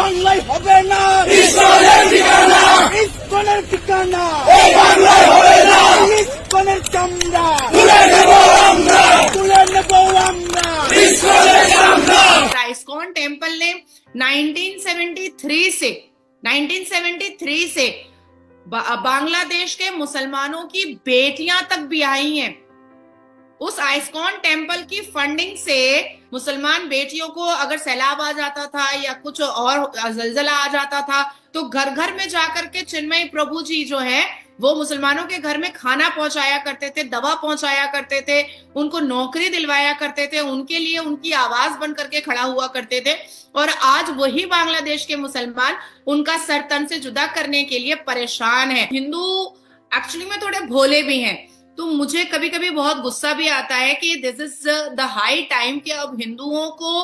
বাংলায় হবে না ইসকনের ঠিকানা ইসকনের ঠিকানা এই বাংলায় হবে না ইসকনের চামড়া তুলে নেব আমরা তুলে নেব আমরা ইসকনের চামড়া। इस्कॉन टेम्पल ने 1973 से बांग्लादेश के मुसलमानों की बेटियां तक भी आई हैं। उस आइस्कॉन टेम्पल की फंडिंग से मुसलमान बेटियों को अगर सैलाब आ जाता था या कुछ और जलजला आ जाता था तो घर घर में जाकर के चिन्मय प्रभु जी जो है वो मुसलमानों के घर में खाना पहुंचाया करते थे, दवा पहुंचाया करते थे, उनको नौकरी दिलवाया करते थे, उनके लिए उनकी आवाज बन करके खड़ा हुआ करते थे। और आज वही बांग्लादेश के मुसलमान उनका सर तन से जुदा करने के लिए परेशान है। हिंदू एक्चुअली में थोड़े भोले भी हैं, तो मुझे कभी कभी बहुत गुस्सा भी आता है कि this is the high time कि अब हिंदुओं को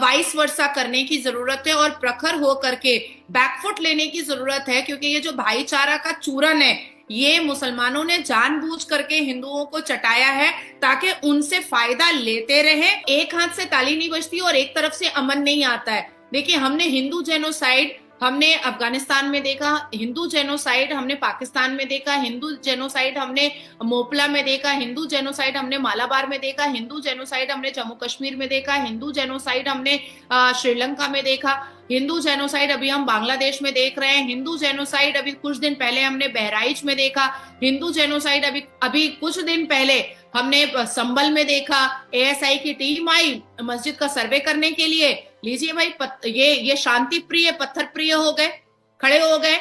वाइस वर्सा करने की जरूरत है और प्रखर हो करके बैकफुट लेने की जरूरत है, क्योंकि ये जो भाईचारा का चूरन है ये मुसलमानों ने जानबूझ करके हिंदुओं को चटाया है ताकि उनसे फायदा लेते रहे। एक हाथ से ताली नहीं बजती और एक तरफ से अमन नहीं आता है। देखिए, हमने हिंदू जेनोसाइड हमने अफगानिस्तान में देखा, हिंदू जेनोसाइड हमने पाकिस्तान में देखा, हिंदू जेनोसाइड हमने मोपला में देखा, हिंदू जेनोसाइड हमने मालाबार में देखा, हिंदू जेनोसाइड हमने जम्मू कश्मीर में देखा, हिंदू जेनोसाइड हमने श्रीलंका में देखा, हिंदू जेनोसाइड अभी हम बांग्लादेश में देख रहे हैं, हिंदू जेनोसाइड अभी कुछ दिन पहले हमने बहराइच में देखा, हिंदू जेनोसाइड अभी कुछ दिन पहले हमने संभल में देखा। एएसआई की टीम आई मस्जिद का सर्वे करने के लिए। लीजिए भाई, ये शांति प्रिय पत्थर प्रिय हो गए, खड़े हो गए।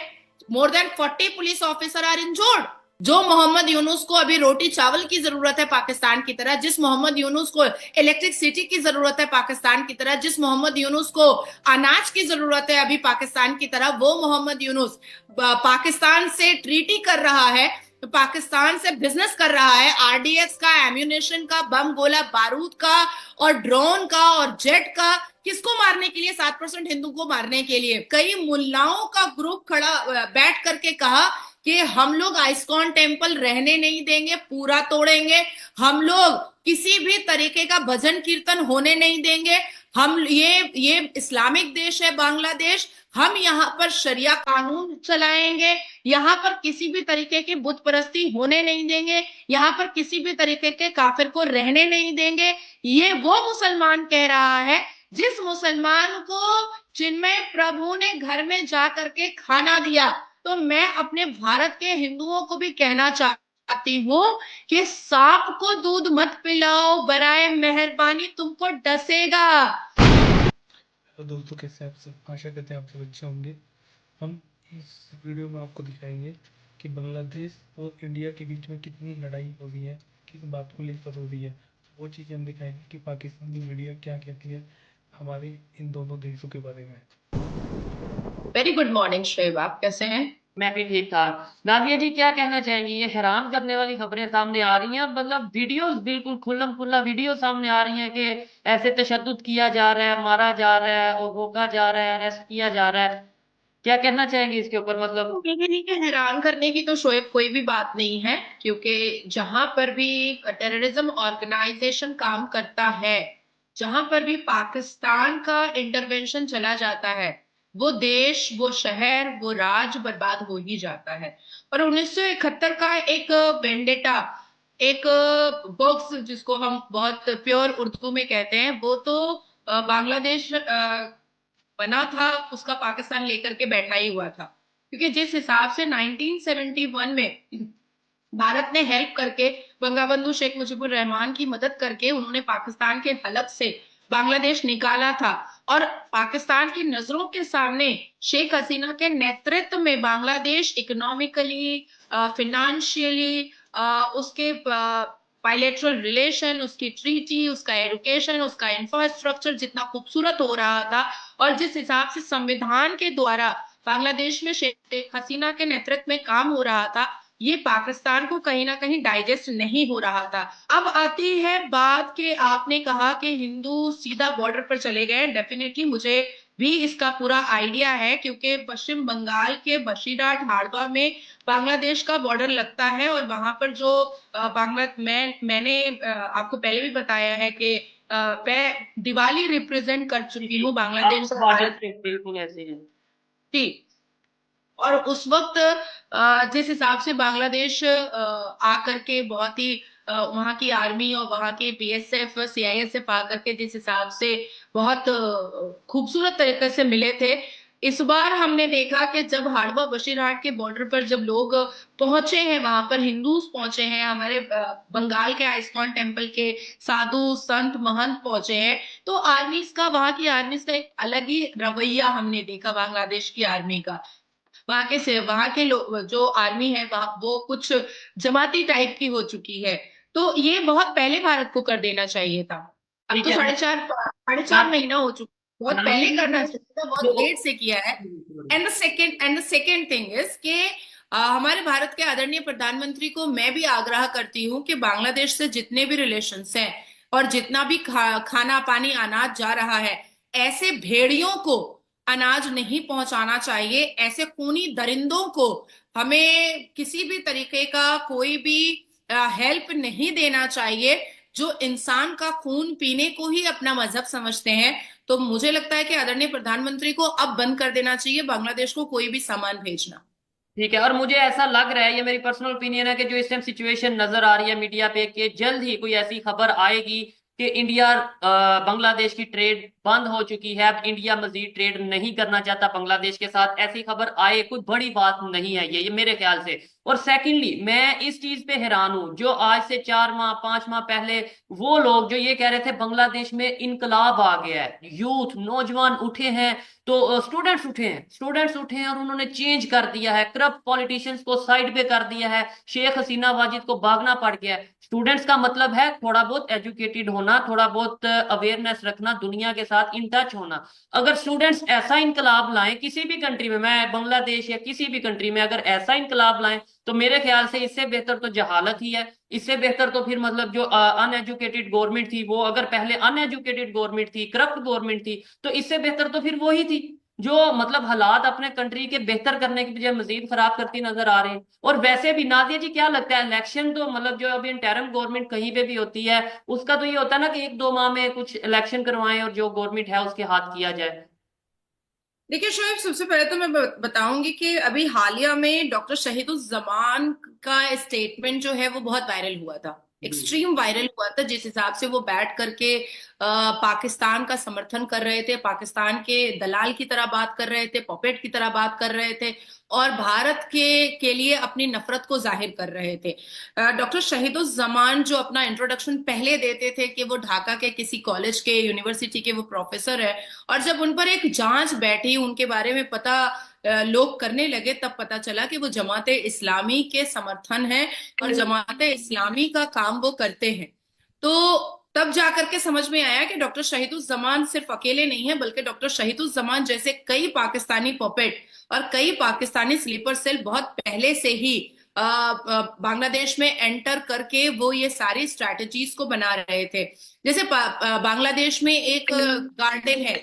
More than 40 police officer are injured. जो मोहम्मद यूनुस को अभी रोटी चावल की जरूरत है पाकिस्तान की तरह, जिस मोहम्मद यूनुस को इलेक्ट्रिसिटी की जरूरत है पाकिस्तान की तरह, जिस मोहम्मद यूनुस को अनाज की जरूरत है अभी पाकिस्तान की तरह, वो मोहम्मद यूनुस पाकिस्तान से ट्रीटी कर रहा है, पाकिस्तान से बिजनेस कर रहा है, आरडीएक्स का, एम्यूनेशन का, बम गोला बारूद का और ड्रोन का और जेट का। किसको मारने के लिए? 7% हिंदू को मारने के लिए। कई मुल्लाओं का ग्रुप खड़ा बैठ करके कहा कि हम लोग आइस्कॉन टेम्पल रहने नहीं देंगे, पूरा तोड़ेंगे। हम लोग किसी भी तरीके का भजन कीर्तन होने नहीं देंगे। हम ये इस्लामिक देश है बांग्लादेश, हम यहाँ पर शरिया कानून चलाएंगे, यहाँ पर किसी भी तरीके की बुत परस्ती होने नहीं देंगे, यहाँ पर किसी भी तरीके के काफिर को रहने नहीं देंगे। ये वो मुसलमान कह रहा है जिस मुसलमान को चिन्मय प्रभु ने घर में जा करके खाना दिया। तो मैं अपने भारत के हिंदुओं को भी कहना चाहती हूँ कि सांप को दूध मत पिलाओ, बराए मेहरबानी तुमको डसेगा। तो दोस्तों, कैसे आप सब? आशा करते हैं आप सब अच्छे होंगे। हम इस वीडियो में आपको दिखाएंगे कि बांग्लादेश और इंडिया के बीच में कितनी लड़ाई हो रही है, किस बात को लेकर हो रही है। वो चीज़ हम दिखाएंगे कि पाकिस्तानी मीडिया क्या कहती है हमारे इन दोनों देशों के बारे में। वेरी गुड मॉर्निंग श्रेब, आप कैसे हैं? मैं भी ठीक ठाक। नादिया जी, क्या कहना चाहेंगी? ये हैरान करने वाली खबरें सामने आ रही हैं, मतलब वीडियोस बिल्कुल खुल्लम खुल्ला वीडियो सामने आ रही हैं कि ऐसे तशद्दुद किया जा रहा है, मारा जा रहा है और रोका जा रहा है, अरेस्ट किया जा रहा है। क्या कहना चाहेंगे इसके ऊपर? मतलब हैरान करने की तो शोएब कोई भी बात नहीं है, क्योंकि जहां पर भी टेररिज्म ऑर्गेनाइजेशन काम करता है, जहां पर भी पाकिस्तान का इंटरवेंशन चला जाता है, वो देश, वो शहर, वो राज्य बर्बाद हो ही जाता है। और 1971 का एक वेंडेटा, एक बॉक्स जिसको हम बहुत प्योर उर्दू में कहते हैं, वो तो बांग्लादेश बना था, उसका पाकिस्तान लेकर के बैठा ही हुआ था। क्योंकि जिस हिसाब से 1971 में भारत ने हेल्प करके, बंगबंधु शेख मुजीबुर रहमान की मदद करके उन्होंने पाकिस्तान के हलक से बांग्लादेश निकाला था, और पाकिस्तान की नजरों के सामने शेख हसीना के नेतृत्व में बांग्लादेश इकोनॉमिकली, फिनेंशियली, उसके बायलैटरल रिलेशन, उसकी ट्रीटी, उसका एजुकेशन, उसका इंफ्रास्ट्रक्चर जितना खूबसूरत हो रहा था, और जिस हिसाब से संविधान के द्वारा बांग्लादेश में शेख हसीना के नेतृत्व में काम हो रहा था, ये पाकिस्तान को कहीं ना कहीं डाइजेस्ट नहीं हो रहा था। अब आती है बात कि आपने कहा कि हिंदू सीधा बॉर्डर पर चले गए। डेफिनेटली मुझे भी इसका पूरा आइडिया है, क्योंकि पश्चिम बंगाल के बशीरहाट हाड़वा में बांग्लादेश का बॉर्डर लगता है, और वहां पर जो मैंने आपको पहले भी बताया है कि मैं दिवाली रिप्रेजेंट कर चुकी हूँ बांग्लादेश आपका भाषण बिल्कुल ऐसे है। थी। और उस वक्त जिस हिसाब से बांग्लादेश आकर के बहुत ही वहाँ की आर्मी और वहाँ के बीएसएफ सीआईएसएफ आकर के जिस हिसाब से बहुत खूबसूरत तरीके से मिले थे, इस बार हमने देखा कि जब हाड़वा बशीरहाट के बॉर्डर पर जब लोग पहुंचे हैं, वहां पर हिंदूज पहुंचे हैं, हमारे बंगाल के आइस्कॉन टेम्पल के साधु संत महंत पहुंचे हैं, तो आर्मीज का, वहां की आर्मीज का एक अलग ही रवैया हमने देखा बांग्लादेश की आर्मी का। वहां के लोग जो आर्मी है वो कुछ जमाती टाइप की हो चुकी है। तो ये बहुत पहले भारत को कर देना चाहिए था। अब ठीक तो है। साढ़े चार महीना हो चुका, बहुत पहले करना चाहिए था, बहुत लेट से किया है। And the second thing is कि हमारे भारत के आदरणीय प्रधानमंत्री को मैं भी आग्रह करती हूँ कि बांग्लादेश से जितने भी रिलेशंस हैं और जितना भी खाना पानी अनाज जा रहा है, ऐसे भेड़ियों को अनाज नहीं पहुंचाना चाहिए। ऐसे खूनी दरिंदों को हमें किसी भी तरीके का कोई भी हेल्प नहीं देना चाहिए, जो इंसान का खून पीने को ही अपना मजहब समझते हैं। तो मुझे लगता है कि आदरणीय प्रधानमंत्री को अब बंद कर देना चाहिए बांग्लादेश को कोई भी सामान भेजना। ठीक है। और मुझे ऐसा लग रहा है, ये मेरी पर्सनल ओपिनियन है, कि जो इस टाइम सिचुएशन नजर आ रही है मीडिया पे, कि जल्द ही कोई ऐसी खबर आएगी कि इंडिया बांग्लादेश की ट्रेड बंद हो चुकी है, अब इंडिया मजीद ट्रेड नहीं करना चाहता बांग्लादेश के साथ। ऐसी खबर आए, कोई बड़ी बात नहीं है ये मेरे ख्याल से। और सेकेंडली, मैं इस चीज पे हैरान हूं, जो आज से 4 माह 5 माह पहले वो लोग जो ये कह रहे थे बांग्लादेश में इनकलाब आ गया है, यूथ नौजवान उठे हैं, तो स्टूडेंट्स उठे हैं और उन्होंने चेंज कर दिया है, करप्ट पॉलिटिशियंस को साइड पे कर दिया है, शेख हसीना वाजिद को भागना पड़ गया है। स्टूडेंट्स का मतलब है थोड़ा बहुत एजुकेटेड होना, थोड़ा बहुत अवेयरनेस रखना, दुनिया के साथ इन टच होना। अगर स्टूडेंट्स ऐसा इनकलाब लाएं किसी भी कंट्री में, मैं बांग्लादेश या किसी भी कंट्री में अगर ऐसा इनकलाब लाएं, तो मेरे ख्याल से इससे बेहतर तो जहालत ही है। इससे बेहतर तो फिर मतलब जो अनएजुकेटेड गवर्नमेंट थी, वो अगर पहले अनएजुकेटेड गवर्नमेंट थी, करप्ट गवर्नमेंट थी, तो इससे बेहतर तो फिर वो ही थी जो मतलब हालात अपने कंट्री के बेहतर करने की बजाय मजीद खराब करती नजर आ रहे हैं। और वैसे भी नादिया जी, क्या लगता है, इलेक्शन तो मतलब जो अभी इंटरिम गवर्नमेंट कहीं पे भी होती है, उसका तो ये होता है ना कि 1-2 माह में कुछ इलेक्शन करवाएं और जो गवर्नमेंट है उसके हाथ किया जाए। देखिए शोएब, सबसे पहले तो मैं बताऊंगी कि अभी हालिया में डॉक्टर शहीदुज्जमान का स्टेटमेंट जो है वो बहुत वायरल हुआ था, एक्सट्रीम वायरल हुआ था, जिस हिसाब से वो बैठ करके पाकिस्तान का समर्थन कर रहे थे, पाकिस्तान के दलाल की तरह बात कर रहे थे, पॉपेट की तरह बात कर रहे थे और भारत के लिए अपनी नफरत को जाहिर कर रहे थे। डॉक्टर शहीदुज्जमान जो अपना इंट्रोडक्शन पहले देते थे कि वो ढाका के किसी कॉलेज के, यूनिवर्सिटी के वो प्रोफेसर है, और जब उन पर एक जांच बैठी, उनके बारे में पता लोग करने लगे, तब पता चला कि वो जमात इस्लामी के समर्थन है और जमात इस्लामी का काम वो करते हैं। तो तब जाकर के समझ में आया कि डॉक्टर शहीदुज्जमान सिर्फ अकेले नहीं है, बल्कि डॉक्टर शहीदुज्जमान जैसे कई पाकिस्तानी पॉपेट और कई पाकिस्तानी स्लीपर सेल बहुत पहले से ही बांग्लादेश में एंटर करके वो ये सारी स्ट्रैटेजीज को बना रहे थे। जैसे बांग्लादेश में एक गार्डन है,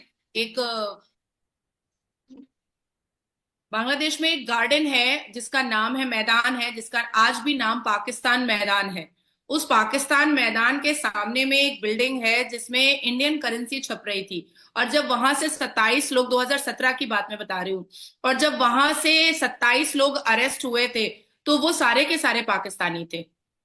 बांग्लादेश में एक गार्डन है जिसका नाम है, मैदान है जिसका आज भी नाम पाकिस्तान मैदान है। उस पाकिस्तान मैदान के सामने में एक बिल्डिंग है जिसमें इंडियन करेंसी छप रही थी, और जब वहां से 27 लोग, 2017 की बात मैं बता रही हूँ, और जब वहां से 27 लोग अरेस्ट हुए थे, तो वो सारे के सारे पाकिस्तानी थे।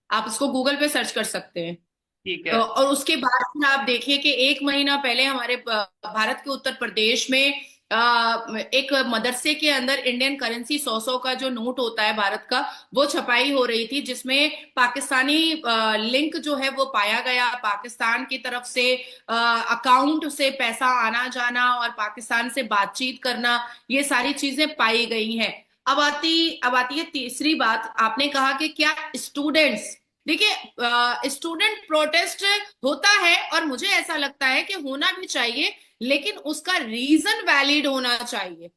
आप इसको गूगल पे सर्च कर सकते हैं। ठीक है। और उसके बाद आप देखिए कि 1 महीना पहले हमारे भारत के उत्तर प्रदेश में एक मदरसे के अंदर इंडियन करेंसी 100 का जो नोट होता है भारत का, वो छपाई हो रही थी, जिसमें पाकिस्तानी लिंक जो है वो पाया गया। पाकिस्तान की तरफ से अकाउंट से पैसा आना जाना और पाकिस्तान से बातचीत करना, ये सारी चीजें पाई गई हैं। अब आती है तीसरी बात। आपने कहा कि क्या स्टूडेंट्स, देखिए स्टूडेंट प्रोटेस्ट होता है और मुझे ऐसा लगता है कि होना भी चाहिए, लेकिन उसका रीजन वैलिड होना चाहिए।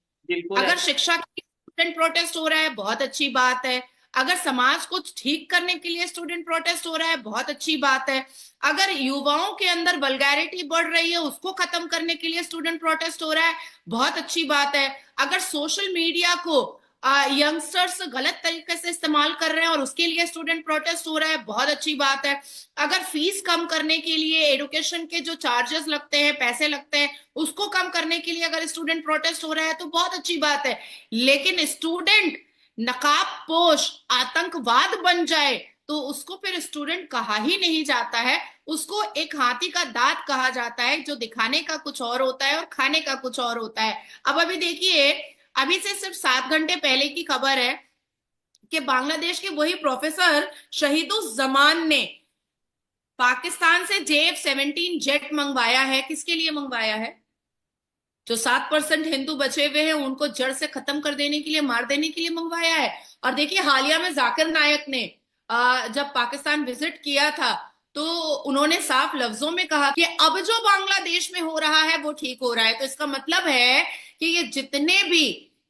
अगर शिक्षा के स्टूडेंट प्रोटेस्ट हो रहा है, बहुत अच्छी बात है। अगर समाज को ठीक करने के लिए स्टूडेंट प्रोटेस्ट हो रहा है, बहुत अच्छी बात है। अगर युवाओं के अंदर वल्गैरिटी बढ़ रही है, उसको खत्म करने के लिए स्टूडेंट प्रोटेस्ट हो रहा है, बहुत अच्छी बात है। अगर सोशल मीडिया को यंगस्टर्स गलत तरीके से इस्तेमाल कर रहे हैं और उसके लिए स्टूडेंट प्रोटेस्ट हो रहा है, बहुत अच्छी बात है। अगर फीस कम करने के लिए, एजुकेशन के जो चार्जेस लगते हैं, पैसे लगते हैं, उसको कम करने के लिए अगर स्टूडेंट प्रोटेस्ट हो रहा है तो बहुत अच्छी बात है। लेकिन स्टूडेंट नकाब पोश आतंकवाद बन जाए तो उसको फिर स्टूडेंट कहा ही नहीं जाता है, उसको एक हाथी का दांत कहा जाता है, जो दिखाने का कुछ और होता है और खाने का कुछ और होता है। अब अभी देखिए, अभी से सिर्फ 7 घंटे पहले की खबर है कि बांग्लादेश के वही प्रोफेसर शहीदुज़्ज़मान ने पाकिस्तान से JF-17 जेट मंगवाया है। किसके लिए मंगवाया है? जो 7% हिंदू बचे हुए हैं उनको जड़ से खत्म कर देने के लिए, मार देने के लिए मंगवाया है। और देखिए, हालिया में जाकिर नायक ने जब पाकिस्तान विजिट किया था तो उन्होंने साफ लफ्जों में कहा कि अब जो बांग्लादेश में हो रहा है वो ठीक हो रहा है। तो इसका मतलब है कि ये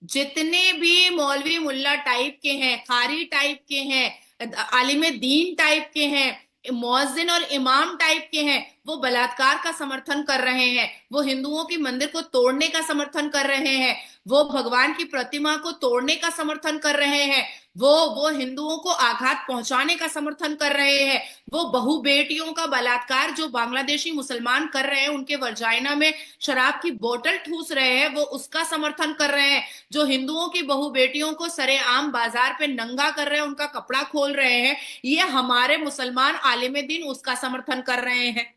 जितने भी मौलवी मुल्ला टाइप के हैं, खारी टाइप के हैं, आलिम दीन टाइप के हैं, मुअज्जिन और इमाम टाइप के हैं, वो बलात्कार का समर्थन कर रहे हैं, वो हिंदुओं की मंदिर को तोड़ने का समर्थन कर रहे हैं, वो भगवान की प्रतिमा को तोड़ने का समर्थन कर रहे हैं, वो हिंदुओं को आघात पहुंचाने का समर्थन कर रहे हैं, वो बहु बेटियों का बलात्कार जो बांग्लादेशी मुसलमान कर रहे हैं, उनके वर्जाइना में शराब की बोतल ठूस रहे हैं, वो उसका समर्थन कर रहे हैं, जो हिंदुओं की बहु बेटियों को सरेआम बाजार पे नंगा कर रहे हैं, उनका कपड़ा खोल रहे हैं, ये हमारे मुसलमान आलिम दीन उसका समर्थन कर रहे हैं।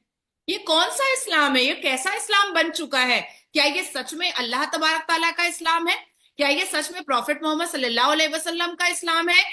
ये कौन सा इस्लाम है? ये कैसा इस्लाम बन चुका है? क्या ये सच में अल्लाह तबारक ताला का इस्लाम है? क्या ये सच में प्रॉफिट मोहम्मद सल्लल्लाहु अलैहि वसल्लम का इस्लाम है?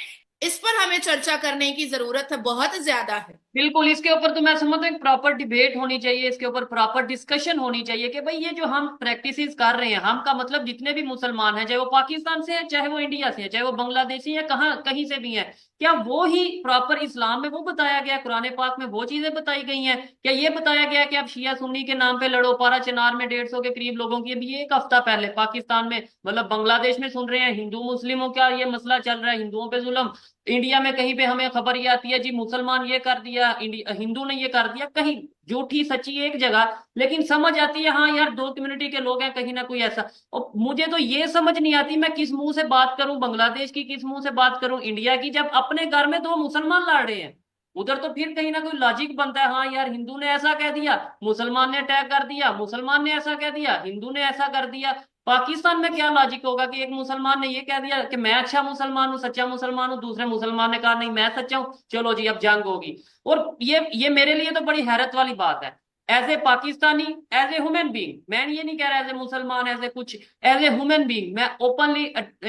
इस पर हमें चर्चा करने की जरूरत है, बहुत ज्यादा है। बिल्कुल, इसके ऊपर तो मैं समझता हूँ प्रॉपर डिबेट होनी चाहिए, इसके ऊपर प्रॉपर डिस्कशन होनी चाहिए कि भाई ये जो हम प्रैक्टिसेस कर रहे हैं, हम का मतलब जितने भी मुसलमान हैं, चाहे वो पाकिस्तान से है, चाहे वो इंडिया से है, चाहे वो बांग्लादेशी है, कहीं से भी है, क्या वो ही प्रॉपर इस्लाम में वो बताया गया, कुरान पाक में वो चीजें बताई गई हैं? क्या ये बताया गया कि आप शिया सुन्नी के नाम पे लड़ो? पारा चिनार में 150 के करीब लोगों की अभी एक हफ्ता पहले पाकिस्तान में, मतलब बांग्लादेश में सुन रहे हैं हिंदू मुस्लिमों का ये मसला चल रहा है, हिंदुओं पे जुल्म। इंडिया में कहीं पे हमें खबर ये आती है जी मुसलमान ये कर दिया, हिंदू ने ये कर दिया, कहीं झूठी सच्ची एक जगह, लेकिन समझ आती है हाँ यार 2 कम्युनिटी के लोग हैं, कहीं ना कोई ऐसा। और मुझे तो ये समझ नहीं आती मैं किस मुंह से बात करूं, बांग्लादेश की किस मुंह से बात करूं, इंडिया की, जब अपने घर में 2 मुसलमान लड़ रहे हैं। उधर तो फिर कहीं ना कोई लॉजिक बनता है, हाँ यार हिंदू ने ऐसा कह दिया, मुसलमान ने अटैक कर दिया, मुसलमान ने ऐसा कह दिया, हिंदू ने ऐसा कर दिया। पाकिस्तान में क्या लॉजिक होगा कि एक मुसलमान ने ये कह दिया कि मैं अच्छा मुसलमान हूँ, सच्चा मुसलमान हूँ, दूसरे मुसलमान ने कहा नहीं मैं सच्चा हूँ, चलो जी अब जंग होगी। और ये मेरे लिए तो बड़ी हैरत वाली बात है। As a Pakistani, as a human being, मैं ये नहीं कह रहा एज ए मुसलमान, एज ए कुछ, एज ए ह्यूमन बीइंग मैं ओपनली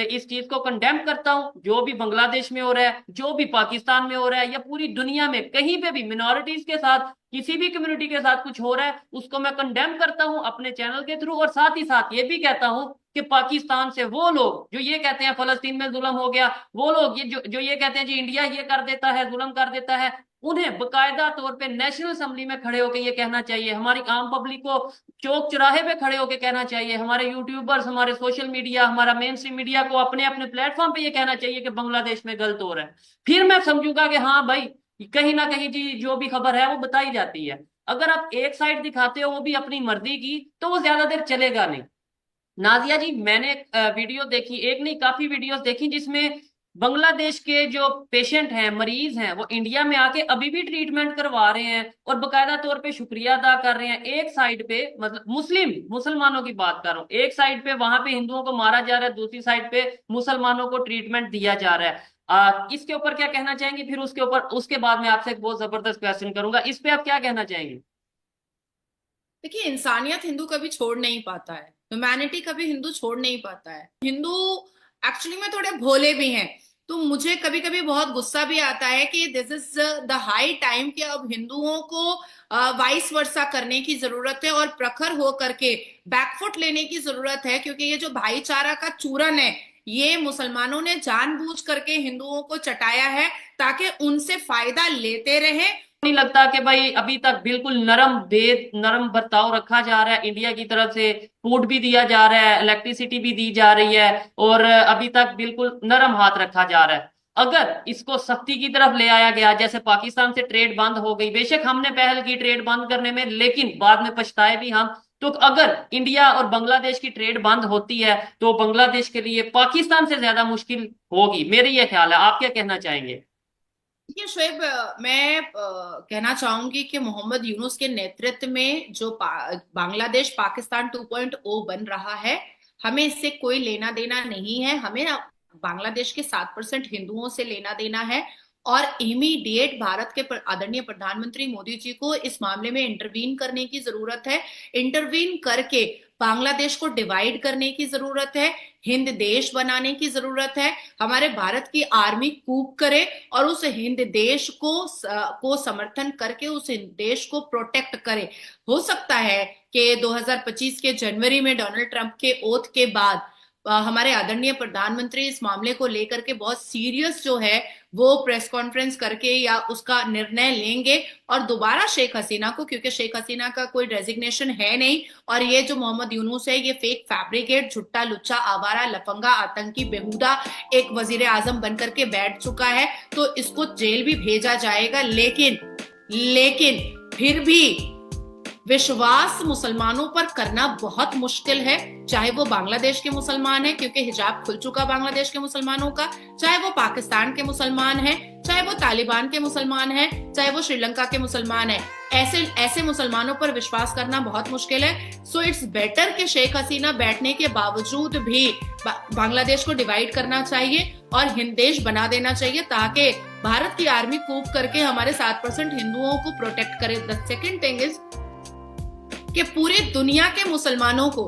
इस चीज को कंडेम करता हूँ। जो भी बांग्लादेश में हो रहा है, जो भी पाकिस्तान में हो रहा है, या पूरी दुनिया में कहीं पे भी मिनॉरिटीज के साथ, किसी भी कम्युनिटी के साथ कुछ हो रहा है, उसको मैं कंडेम करता हूं अपने चैनल के थ्रू। और साथ ही साथ ये भी कहता हूं कि पाकिस्तान से वो लोग जो ये कहते हैं फलस्तीन में जुल्म हो गया, वो लोग ये जो ये कहते हैं जी इंडिया ये कर देता है, जुल्म कर देता है, उन्हें बकायदा तौर पे नेशनल असेंबली में खड़े होकर ये कहना चाहिए, हमारी आम पब्लिक को चौक चौराहे पे खड़े होकर कहना चाहिए, हमारे यूट्यूबर्स, हमारे सोशल मीडिया, हमारा मेन स्ट्रीम मीडिया को अपने अपने प्लेटफॉर्म पे ये कहना चाहिए कि बांग्लादेश में गलत हो रहा है। फिर मैं समझूंगा कि हाँ भाई कहीं ना कहीं जी जो भी खबर है वो बताई जाती है। अगर आप एक साइड दिखाते हो वो भी अपनी मर्जी की, तो वो ज्यादा देर चलेगा नहीं। नाजिया जी, मैंने वीडियो देखी, एक नहीं काफी वीडियोस देखी, जिसमें बांग्लादेश के जो पेशेंट हैं, मरीज हैं, वो इंडिया में आके अभी भी ट्रीटमेंट करवा रहे हैं और बकायदा तौर पे शुक्रिया अदा कर रहे हैं। एक साइड पे, मतलब मुसलमानों की बात कर रहा हूँ, एक साइड पे वहां पे हिंदुओं को मारा जा रहा है, दूसरी साइड पे मुसलमानों को ट्रीटमेंट दिया जा रहा है। इसके ऊपर क्या कहना चाहेंगे? फिर उसके ऊपर, उसके बाद में आपसे एक बहुत जबरदस्त क्वेश्चन करूंगा, इस पे आप क्या कहना चाहेंगे? देखिए, इंसानियत हिंदू कभी छोड़ नहीं पाता है, ह्यूमैनिटी कभी हिंदू छोड़ नहीं पाता है। हिंदू एक्चुअली में थोड़े भोले भी हैं, तो मुझे कभी कभी बहुत गुस्सा भी आता है कि this is the high time कि अब हिंदुओं को वाइस वर्सा करने की जरूरत है और प्रखर हो करके बैकफुट लेने की जरूरत है, क्योंकि ये जो भाईचारा का चूरन है ये मुसलमानों ने जानबूझ करके हिंदुओं को चटाया है ताकि उनसे फायदा लेते रहे। नहीं लगता कि भाई अभी तक बिल्कुल नरम बर्ताव रखा जा रहा है, इंडिया की तरफ से फूड भी दिया जा रहा है, इलेक्ट्रिसिटी भी दी जा रही है, और अभी तक बिल्कुल नरम हाथ रखा जा रहा है। अगर इसको सख्ती की तरफ ले आया गया, जैसे पाकिस्तान से ट्रेड बंद हो गई, बेशक हमने पहल की ट्रेड बंद करने में, लेकिन बाद में पछताए भी हम, तो अगर इंडिया और बांग्लादेश की ट्रेड बंद होती है तो बांग्लादेश के लिए पाकिस्तान से ज्यादा मुश्किल होगी, मेरी ये ख्याल है। आप क्या कहना चाहेंगे? देखिए शोएब, मैं कहना चाहूंगी कि मोहम्मद यूनुस के नेतृत्व में जो बांग्लादेश पाकिस्तान 2.0 बन रहा है, हमें इससे कोई लेना देना नहीं है। हमें बांग्लादेश के 7% हिंदुओं से लेना देना है और इमीडिएट भारत के आदरणीय प्रधानमंत्री मोदी जी को इस मामले में इंटरवीन करने की जरूरत है। इंटरवीन करके बांग्लादेश को डिवाइड करने की जरूरत है, हिंद देश बनाने की जरूरत है। हमारे भारत की आर्मी कूप करे और उस हिंद देश को समर्थन करके उस हिंद देश को प्रोटेक्ट करे। हो सकता है कि 2025 के जनवरी में डोनाल्ड ट्रंप के ओथ के बाद हमारे आदरणीय प्रधानमंत्री इस मामले को लेकर के बहुत सीरियस जो है वो प्रेस कॉन्फ्रेंस करके या उसका निर्णय लेंगे और दोबारा शेख हसीना को, क्योंकि शेख हसीना का कोई रेजिग्नेशन है नहीं और ये जो मोहम्मद यूनुस है ये फेक फैब्रिकेट, झुट्टा लुच्चा, आवारा, लफंगा, आतंकी, बेहुदा एक वजीर आजम बनकर के बैठ चुका है, तो इसको जेल भी भेजा जाएगा। लेकिन फिर भी विश्वास मुसलमानों पर करना बहुत मुश्किल है, चाहे वो बांग्लादेश के मुसलमान हैं क्योंकि हिजाब खुल चुका बांग्लादेश के मुसलमानों का, चाहे वो पाकिस्तान के मुसलमान हैं, चाहे वो तालिबान के मुसलमान हैं, चाहे वो श्रीलंका के मुसलमान हैं। ऐसे मुसलमानों पर विश्वास करना बहुत मुश्किल है। सो इट्स बेटर कि शेख हसीना बैठने के बावजूद भी बांग्लादेश को डिवाइड करना चाहिए और हिंद देश बना देना चाहिए ताकि भारत की आर्मी कूप करके हमारे 7% हिंदुओं को प्रोटेक्ट करे। द सेकेंड थिंग इज कि पूरी दुनिया के मुसलमानों को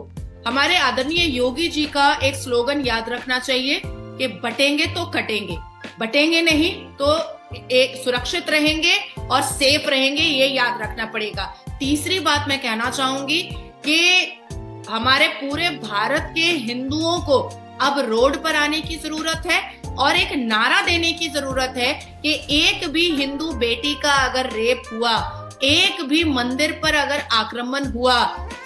हमारे आदरणीय योगी जी का एक स्लोगन याद रखना चाहिए कि बटेंगे तो कटेंगे, बटेंगे नहीं तो एक सुरक्षित रहेंगे और सेफ रहेंगे, ये याद रखना पड़ेगा। तीसरी बात मैं कहना चाहूंगी कि हमारे पूरे भारत के हिंदुओं को अब रोड पर आने की जरूरत है और एक नारा देने की जरूरत है कि एक भी हिंदू बेटी का अगर रेप हुआ, एक भी मंदिर पर अगर आक्रमण हुआ,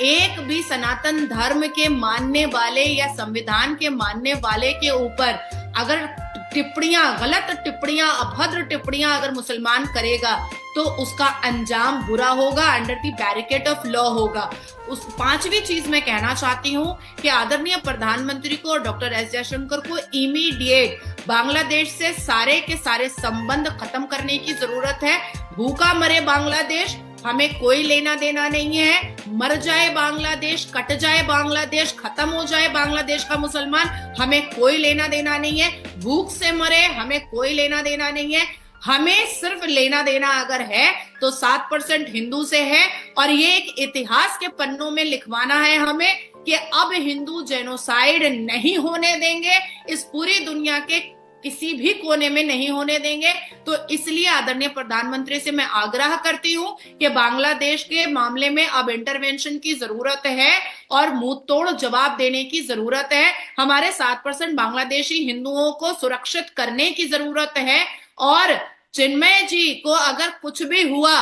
एक भी सनातन धर्म के मानने वाले या संविधान के मानने वाले के ऊपर अगर टिप्पणियां, गलत टिप्पणियां, अभद्र टिप्पणियां अगर मुसलमान करेगा तो उसका अंजाम बुरा होगा, under the barricade of law होगा। उस पांचवी चीज मैं कहना चाहती हूँ कि आदरणीय प्रधानमंत्री को और डॉक्टर एस जयशंकर को इमीडिएट बांग्लादेश से सारे के सारे संबंध खत्म करने की जरूरत है। भूखा मरे बांग्लादेश, हमें कोई लेना देना नहीं है। मर जाए बांग्लादेश, कट जाए बांग्लादेश, खत्म हो जाए बांग्लादेश का मुसलमान, हमें कोई लेना देना नहीं है। भूख से मरे, हमें कोई लेना देना नहीं है। हमें सिर्फ लेना देना अगर है तो 7% हिंदू से है और ये एक इतिहास के पन्नों में लिखवाना है हमें कि अब हिंदू जेनोसाइड नहीं होने देंगे, इस पूरी दुनिया के किसी भी कोने में नहीं होने देंगे। तो इसलिए आदरणीय प्रधानमंत्री से मैं आग्रह करती हूं कि बांग्लादेश के मामले में अब इंटरवेंशन की जरूरत है और मुंह तोड़ जवाब देने की जरूरत है। हमारे 7% बांग्लादेशी हिंदुओं को सुरक्षित करने की जरूरत है और चिन्मय जी को अगर कुछ भी हुआ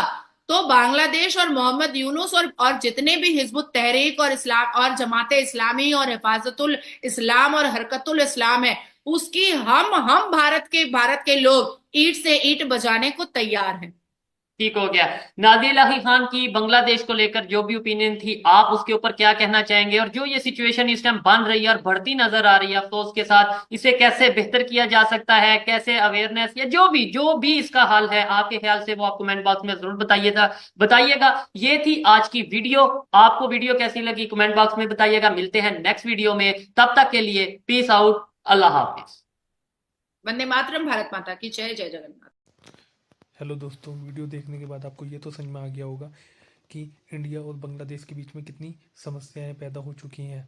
तो बांग्लादेश और मोहम्मद यूनुस और जितने भी हिजबुत तहरीक और इस्लाम और जमाते इस्लामी और हिफाजतुल इस्लाम और हरकतुल इस्लाम है, उसकी हम भारत के लोग ईंट से ईंट बजाने को तैयार हैं। ठीक हो गया। नादिया इलाही खान की बांग्लादेश को लेकर जो भी ओपिनियन थी, आप उसके ऊपर क्या कहना चाहेंगे? और जो ये सिचुएशन इस टाइम बन रही है और बढ़ती नजर आ रही है अफसोस के साथ, इसे कैसे बेहतर किया जा सकता है, कैसे अवेयरनेस या जो भी इसका हल है आपके ख्याल से, वो आप कमेंट बॉक्स में जरूर बताइएगा। ये थी आज की वीडियो। आपको वीडियो कैसी लगी कमेंट बॉक्स में बताइएगा। मिलते हैं नेक्स्ट वीडियो में, तब तक के लिए पीस आउट, अल्लाह हाफिज। वंदे मातरम, भारत माता की जय, जय जगन्नाथ। हेलो दोस्तों, वीडियो देखने के बाद आपको ये तो समझ में आ गया होगा कि इंडिया और बांग्लादेश के बीच में कितनी समस्याएं पैदा हो चुकी हैं।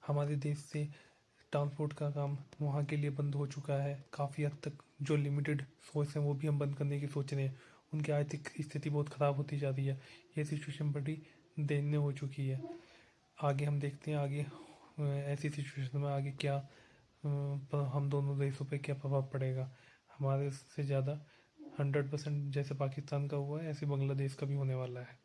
हमारे देश से ट्रांसपोर्ट का काम वहाँ के लिए बंद हो चुका है। काफ़ी हद तक जो लिमिटेड सोर्स हैं वो भी हम बंद करने की सोच रहे हैं। उनकी आर्थिक स्थिति बहुत ख़राब होती जा रही है। ये सिचुएशन बड़ी दयनीय हो चुकी है। आगे हम देखते हैं आगे ऐसी सिचुएशन में आगे क्या हम दोनों देशों पे क्या प्रभाव पड़ेगा। हमारे से ज़्यादा 100% जैसे पाकिस्तान का हुआ है ऐसे बांग्लादेश का भी होने वाला है।